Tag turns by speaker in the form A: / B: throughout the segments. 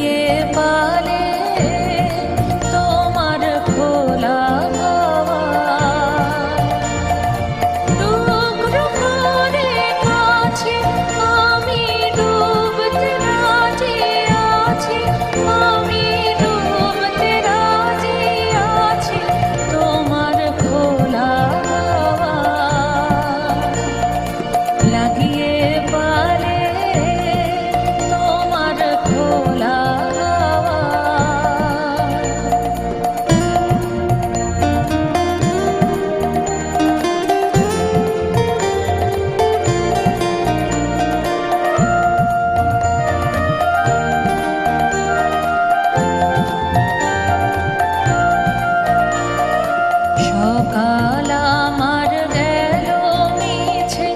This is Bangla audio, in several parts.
A: লাগিয়ে পালে তোমার খোলা হাওয়া টুকরো করে কাছে আমি ডুবতে রাজি আছি আমি ডুবতে রাজি আছি তোমার খোলা হাওয়া লাগিয়ে পালে তোমার খোলা হাওয়া সকাল আমার গেল মিছে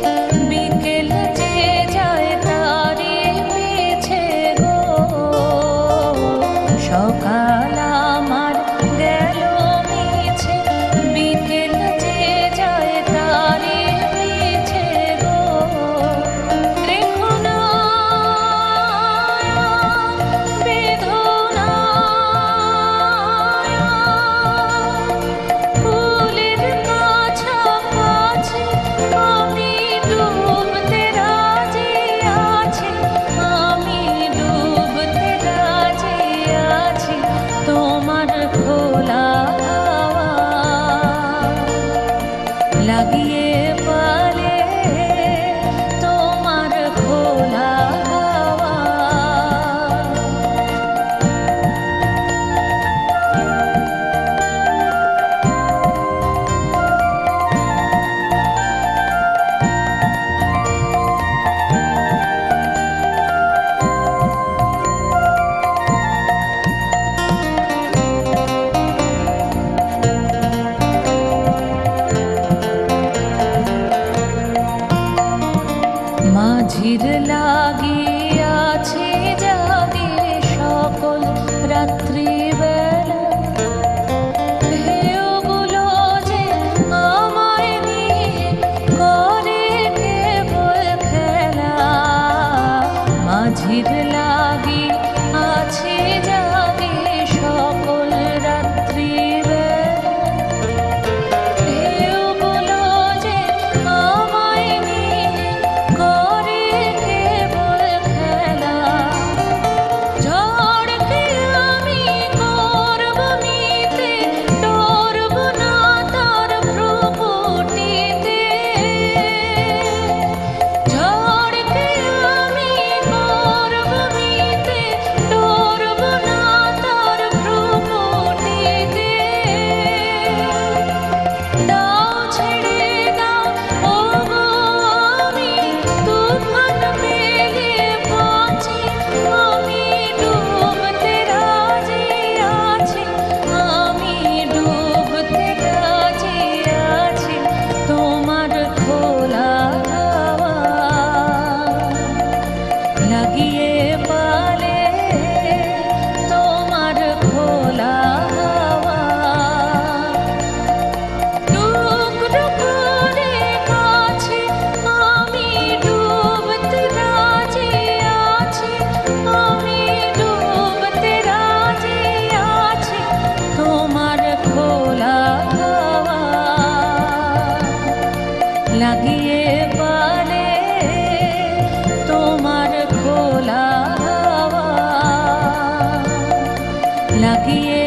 A: বিকেল যে যায় তারি পিছে গো সকাল আমার গেল মিছে বিকেল যে যায় তারি পিছে গো রেখো না বেদনা ফুলের কাছাকাছি আমি ডুবতে রাজি আছি আমি ডুবতে রাজি আছি তোমার খোলা হাওয়া লাগিয়ে পালে তোমার খোলা হাওয়া মাঝির লাগিয়াছে জাগে সকল রাত্রিবেলা ঢেউগুলো যে আমায় নিয়ে করে কেবল খেলা মাঝির লাগিয়াছে জাগে সকল রাত্রিবেলা ঢেউগুলো যে আমায় নিয়ে করে কেবল খেলা ঝড়কে আমি করব নিতে ডরব না তার ভ্রুকুটিতে ঝড়কে আমি করব নিতে ডরব না তার ভ্রুকুটিতে দাও ছেড়ে দাও ওগো আমি তুফান পেলে বাঁচি আমি ডুবতে রাজি আছি আমি ডুবতে রাজি আছি তোমার খোলা হাওয়া লাগিয়ে পালে তোমার খোলা হাওয়া টুকরো করে কাছে আমি ডুবতে রাজি আছি আমি ডুবতে রাজি আছি তোমার খোলা হাওয়া লাগিয়ে পালে তোমার খোলা হাওয়া লাগিয়ে